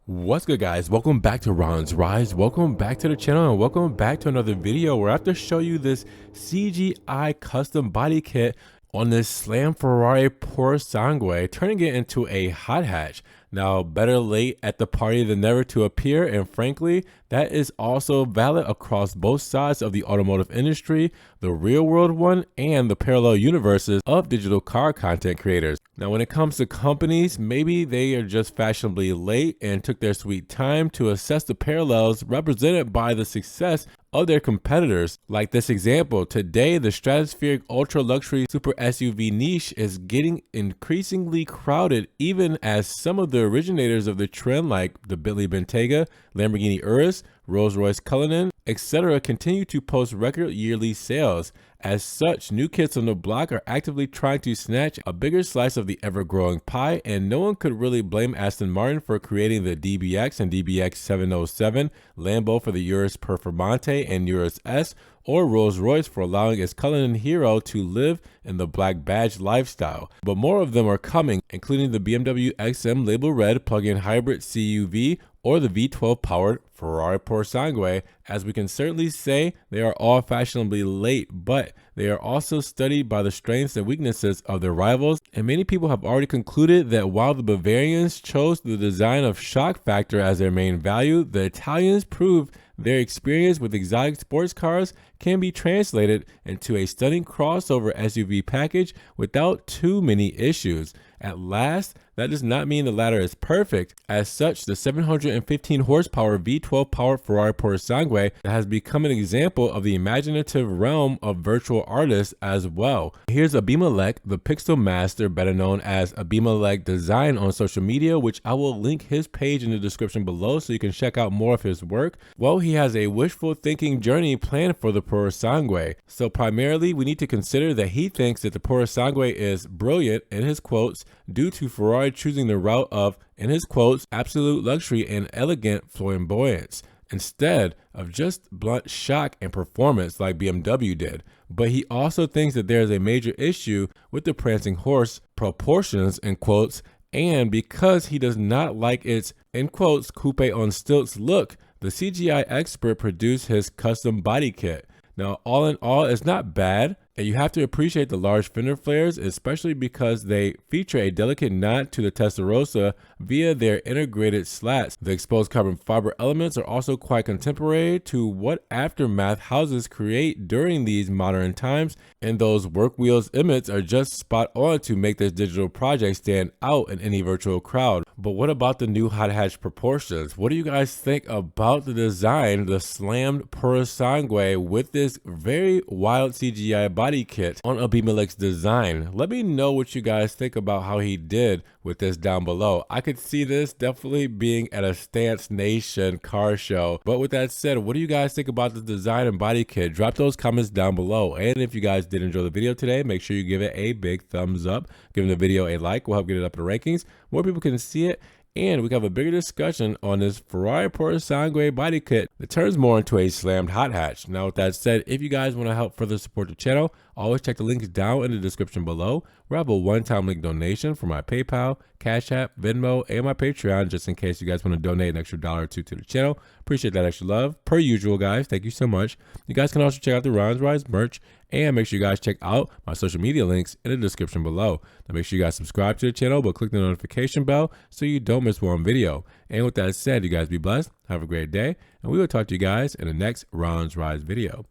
What's good, guys? Welcome back to Ron's Rise. Welcome back to the channel and welcome back to another video where I have to show you this CGI custom body kit on this slam Ferrari Purosangue, turning it into a hot hatch. Now, better late at the party than never to appear, and frankly, that is also valid across both sides of the automotive industry, the real world one and the parallel universes of digital car content creators. Now, when it comes to companies, maybe they are just fashionably late and took their sweet time to assess the parallels represented by the success of their competitors. Like this example, today the stratospheric ultra luxury super SUV niche is getting increasingly crowded, even as some of the originators of the trend like the Bentley Bentayga, Lamborghini Urus, Rolls-Royce Cullinan, etc. continue to post record yearly sales. As such, new kids on the block are actively trying to snatch a bigger slice of the ever-growing pie, and no one could really blame Aston Martin for creating the DBX and DBX 707, Lambo for the Urus Performante and Urus S, or Rolls-Royce for allowing its Cullinan hero to live in the black badge lifestyle. But more of them are coming, including the BMW XM Label Red plug-in hybrid CUV or the V12 powered Ferrari Purosangue. As we can certainly say, they are all fashionably late, but they are also studied by the strengths and weaknesses of their rivals, and many people have already concluded that while the Bavarians chose the design of shock factor as their main value, the Italians proved their experience with exotic sports cars can be translated into a stunning crossover SUV package without too many issues. At last, that does not mean the latter is perfect. As such, the 715 horsepower V12 powered Ferrari Purosangue has become an example of the imaginative realm of virtual artists as well. Here's Abimelech, the pixel master, better known as Abimelech Design on social media, which I will link his page in the description below so you can check out more of his work. Well, he has a wishful thinking journey planned for the Purosangue. So primarily, we need to consider that he thinks that the Purosangue is brilliant, in his quotes, due to Ferrari choosing the route of, in his quotes, absolute luxury and elegant flamboyance, instead of just blunt shock and performance like BMW did. But he also thinks that there is a major issue with the prancing horse proportions, in quotes, and because he does not like its, in quotes, coupe on stilts look, the CGI expert produced his custom body kit. Now, all in all, it's not bad, and you have to appreciate the large fender flares, especially because they feature a delicate nod to the Testarossa via their integrated slats. The exposed carbon fiber elements are also quite contemporary to what aftermath houses create during these modern times, and those work wheels emits are just spot on to make this digital project stand out in any virtual crowd. But what about the new hot hatch proportions? What do you guys think about the design, the slammed Purosangue with this very wild CGI body kit on Abimelech's design? Let me know what you guys think about how he did with this down below. I could see this definitely being at a Stance Nation car show. But with that said, what do you guys think about the design and body kit? Drop those comments down below. And if you guys did enjoy the video today, make sure you give it a big thumbs up. Giving the video a like will help get it up in the rankings. More people can see it. And we can have a bigger discussion on this Ferrari Purosangue body kit that turns more into a slammed hot hatch. Now, with that said, if you guys want to help further support the channel, always check the links down in the description below, where I have a one-time link donation for my PayPal, Cash App, Venmo, and my Patreon, just in case you guys want to donate an extra $1 or $2 to the channel. Appreciate that extra love. Per usual, guys, thank you so much. You guys can also check out the Ron's Rise merch, and make sure you guys check out my social media links in the description below. Now, make sure you guys subscribe to the channel, but click the notification bell so you don't miss one video. And with that said, you guys be blessed, have a great day, and we will talk to you guys in the next Ron's Rise video.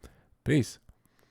Peace.